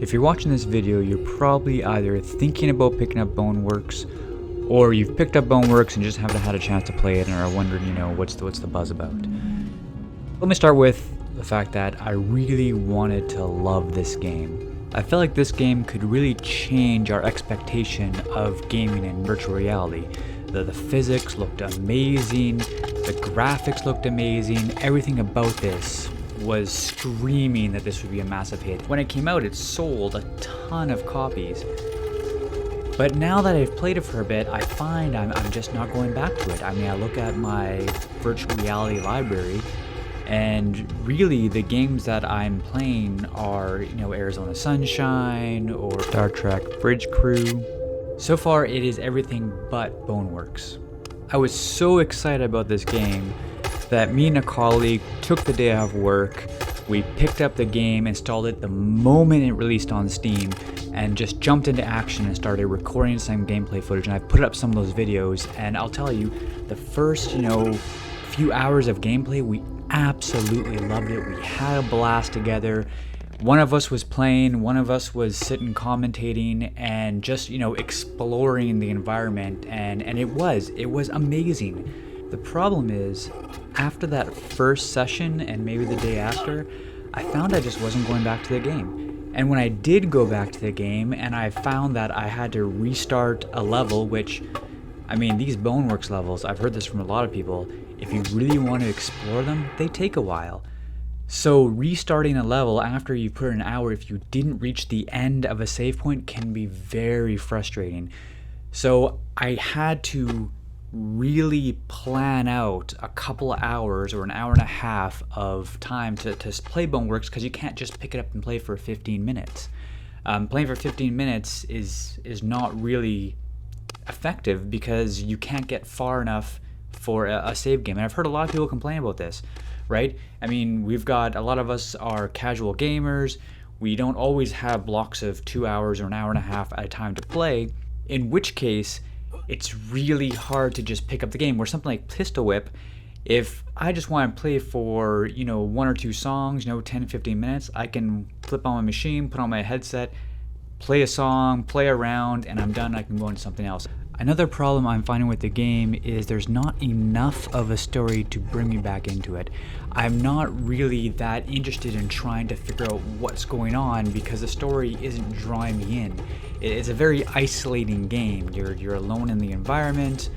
If you're watching this video, you're probably either thinking about picking up Boneworks, or you've picked up Boneworks and just haven't had a chance to play it and are wondering, what's the buzz about. Let me start with the fact that I really wanted to love this game. I felt like this game could really change our expectation of gaming in virtual reality. The physics looked amazing, the graphics looked amazing, everything about this was screaming that this would be a massive hit. When it came out, it sold a ton of copies. But now that I've played it for a bit, I find I'm just not going back to it. I mean, I look at my virtual reality library, and really the games that I'm playing are, Arizona Sunshine or Star Trek Bridge Crew. So far, it is everything but Boneworks. I was so excited about this game that me and a colleague took the day off work. We picked up the game, installed it the moment it released on Steam, and just jumped into action and started recording some gameplay footage. And I put up some of those videos, and I'll tell you, the first, few hours of gameplay, we absolutely loved it. We had a blast together. One of us was playing, one of us was sitting commentating and just, exploring the environment, and it was amazing. The problem is, after that first session and maybe the day after, I found I just wasn't going back to the game. And when I did go back to the game and I found that I had to restart a level, which, these Boneworks levels, I've heard this from a lot of people, if you really want to explore them, they take a while. So restarting a level after you put an hour, if you didn't reach the end of a save point, can be very frustrating. So I had to really plan out a couple of hours or an hour and a half of time to play Boneworks, because you can't just pick it up and play for 15 minutes. Playing for 15 minutes is not really effective because you can't get far enough for a save game. And I've heard a lot of people complain about this, right? We've got, a lot of us are casual gamers. We don't always have blocks of 2 hours or an hour and a half at a time to play, in which case it's really hard to just pick up the game. Where something like Pistol Whip, if I just want to play for, 1 or 2 songs, 10, 15 minutes, I can flip on my machine, put on my headset, play a song, play around, and I'm done. I can go into something else. Another problem I'm finding with the game is there's not enough of a story to bring me back into it. I'm not really that interested in trying to figure out what's going on because the story isn't drawing me in. It's a very isolating game. You're alone in the environment.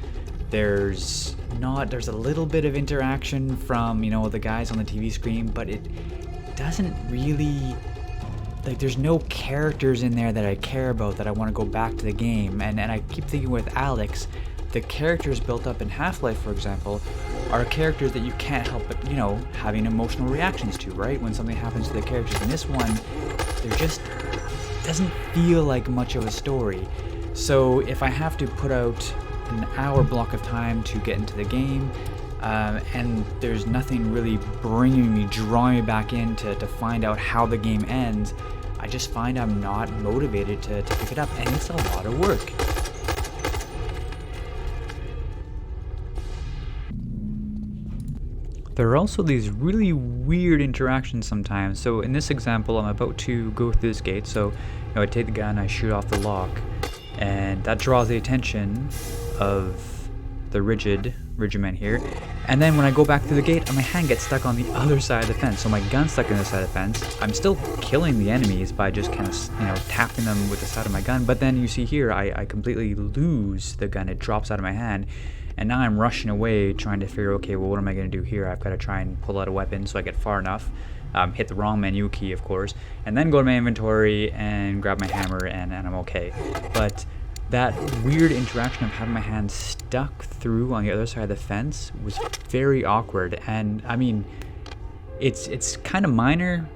There's a little bit of interaction from, the guys on the TV screen, but it doesn't really, there's no characters in there that I care about, that I want to go back to the game. And I keep thinking with Alex, the characters built up in Half-Life, for example, are characters that you can't help but, having emotional reactions to, right? When something happens to the characters. In this one, there just doesn't feel like much of a story. So if I have to put out an hour block of time to get into the game, and there's nothing really drawing me back in to find out how the game ends, I just find I'm not motivated to pick it up, and it's a lot of work. There are also these really weird interactions sometimes. So in this example, I'm about to go through this gate, so I take the gun, I shoot off the lock, and that draws the attention of the Ridgeman here. And then when I go back through the gate, my hand gets stuck on the other side of the fence. So my gun's stuck on the side of the fence. I'm still killing the enemies by just kind of, tapping them with the side of my gun. But then you see here, I completely lose the gun. It drops out of my hand. And now I'm rushing away trying to figure, okay, well, what am I going to do here? I've got to try and pull out a weapon so I get far enough. Hit the wrong menu key, of course. And then go to my inventory and grab my hammer, and I'm okay. But that weird interaction of having my hand stuck through on the other side of the fence was very awkward. And it's kind of minor,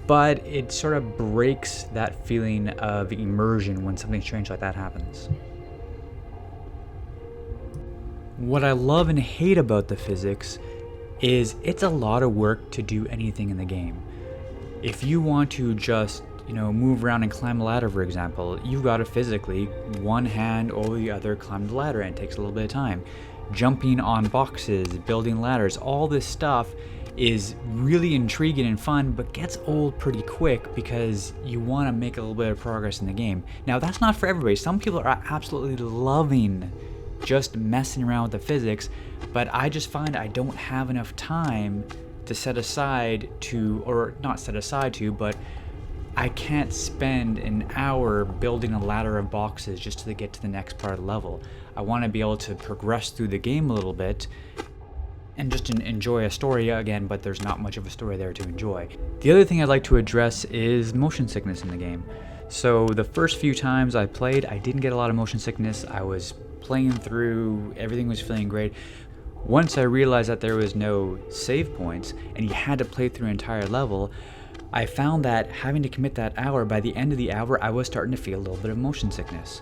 but it sort of breaks that feeling of immersion when something strange like that happens. What I love and hate about the physics is it's a lot of work to do anything in the game. If you want to just move around and climb a ladder, for example, you've got to physically, one hand over the other, climb the ladder, and it takes a little bit of time. Jumping on boxes, building ladders, all this stuff is really intriguing and fun, but gets old pretty quick because you want to make a little bit of progress in the game. Now, that's not for everybody. Some people are absolutely loving just messing around with the physics, but I just find I don't have enough time to set aside to, or not set aside to, but I can't spend an hour building a ladder of boxes just to get to the next part of the level. I want to be able to progress through the game a little bit and just enjoy a story again, but there's not much of a story there to enjoy. The other thing I'd like to address is motion sickness in the game. So the first few times I played, I didn't get a lot of motion sickness. I was playing through, everything was feeling great. Once I realized that there was no save points and you had to play through an entire level, I found that having to commit that hour, by the end of the hour, I was starting to feel a little bit of motion sickness.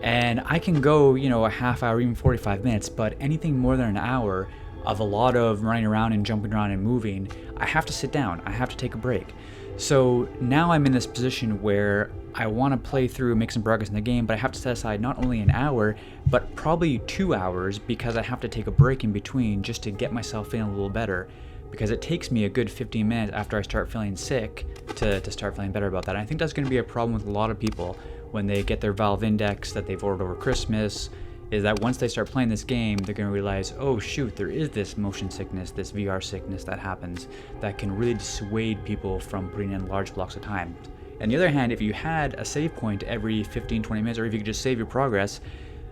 And I can go, a half hour, even 45 minutes, but anything more than an hour of a lot of running around and jumping around and moving, I have to sit down, I have to take a break. So now I'm in this position where I want to play through, make some progress in the game, but I have to set aside not only an hour, but probably 2 hours, because I have to take a break in between just to get myself feeling a little better. Because it takes me a good 15 minutes after I start feeling sick to start feeling better about that. And I think that's going to be a problem with a lot of people when they get their Valve Index that they've ordered over Christmas, is that once they start playing this game, they're going to realize, oh shoot, there is this motion sickness, this VR sickness that happens that can really dissuade people from putting in large blocks of time. On the other hand, if you had a save point every 15-20 minutes, or if you could just save your progress,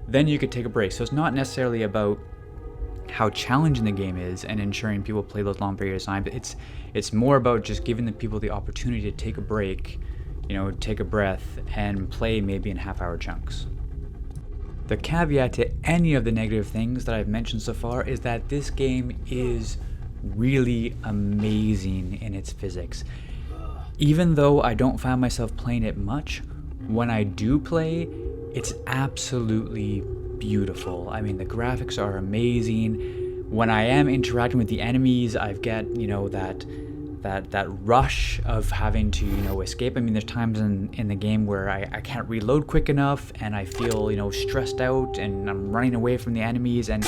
then you could take a break. So it's not necessarily about how challenging the game is and ensuring people play those long periods of time, but it's more about just giving the people the opportunity to take a break, take a breath and play maybe in half-hour chunks. The caveat to any of the negative things that I've mentioned so far is that this game is really amazing in its physics. Even though I don't find myself playing it much, when I do play, it's absolutely beautiful. I mean, the graphics are amazing. When I am interacting with the enemies, I've got, that rush of having to, escape. I mean, there's times in the game where I can't reload quick enough and I feel, stressed out and I'm running away from the enemies, and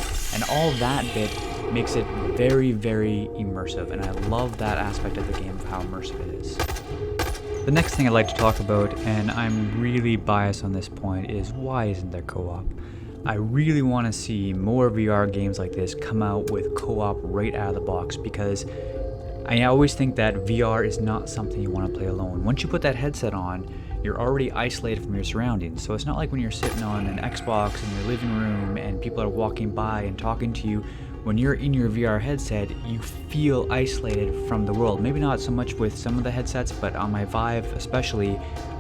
all that bit makes it very, very immersive, and I love that aspect of the game, of how immersive it is. The next thing I'd like to talk about, and I'm really biased on this point, is why isn't there co-op? I really want to see more VR games like this come out with co-op right out of the box, because I always think that VR is not something you want to play alone. Once you put that headset on, you're already isolated from your surroundings. So it's not like when you're sitting on an Xbox in your living room and people are walking by and talking to you. When you're in your VR headset, you feel isolated from the world. Maybe not so much with some of the headsets, but on my Vive especially,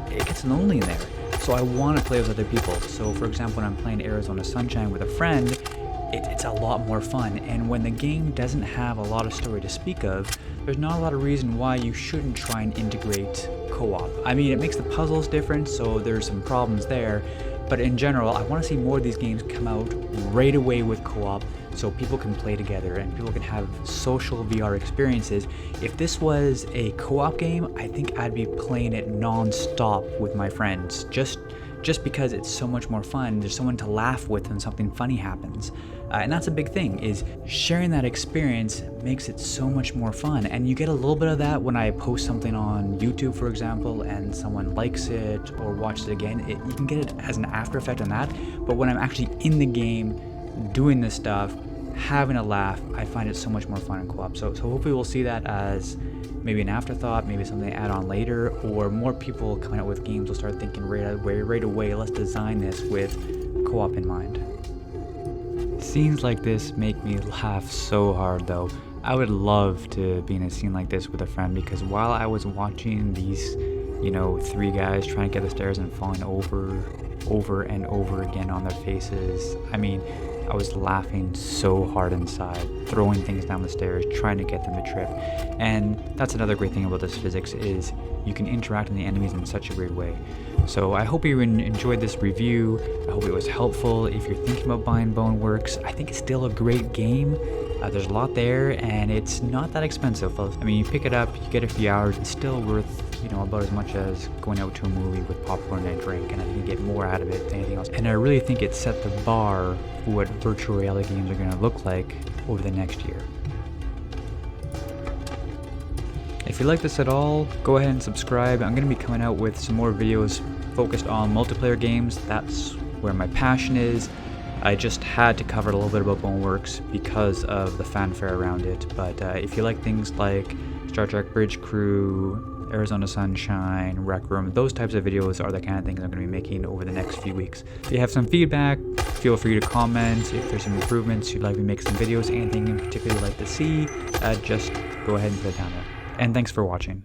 it gets lonely in there. So I want to play with other people. So for example, when I'm playing Arizona Sunshine with a friend, it's a lot more fun. And when the game doesn't have a lot of story to speak of, there's not a lot of reason why you shouldn't try and integrate co-op. I mean, it makes the puzzles different, so there's some problems there. But in general, I want to see more of these games come out right away with co-op, so people can play together and people can have social VR experiences. If this was a co-op game, I think I'd be playing it non-stop with my friends, just because it's so much more fun. There's someone to laugh with when something funny happens. And that's a big thing, is sharing that experience makes it so much more fun. And you get a little bit of that when I post something on YouTube, for example, and someone likes it or watches it again. You can get it as an after effect on that. But when I'm actually in the game, doing this stuff, having a laugh, I find it so much more fun in co-op. So hopefully we'll see that as maybe an afterthought, maybe something to add on later, or more people coming out with games will start thinking right away, let's design this with co-op in mind. Scenes like this make me laugh so hard though. I would love to be in a scene like this with a friend, because while I was watching these, three guys trying to get the stairs and falling over and over again on their faces, I mean, I was laughing so hard inside, throwing things down the stairs, trying to get them to trip. And that's another great thing about this physics, is you can interact with the enemies in such a weird way. So I hope you enjoyed this review. I hope it was helpful. If you're thinking about buying Boneworks, I think it's still a great game. There's a lot there, and it's not that expensive. I mean, you pick it up, you get a few hours, it's still worth, about as much as going out to a movie with popcorn and a drink, and I think you get more out of it than anything else. And I really think it set the bar for what virtual reality games are going to look like over the next year. if you like this at all, go ahead and subscribe. I'm going to be coming out with some more videos focused on multiplayer games. That's where my passion is. I just had to cover a little bit about Boneworks because of the fanfare around it. But if you like things like Star Trek Bridge Crew, Arizona Sunshine, Rec Room, those types of videos are the kind of things I'm going to be making over the next few weeks. If you have some feedback, feel free to comment. If there's some improvements you'd like me to make some videos, anything in particular you'd like to see, just go ahead and put it down there. And thanks for watching.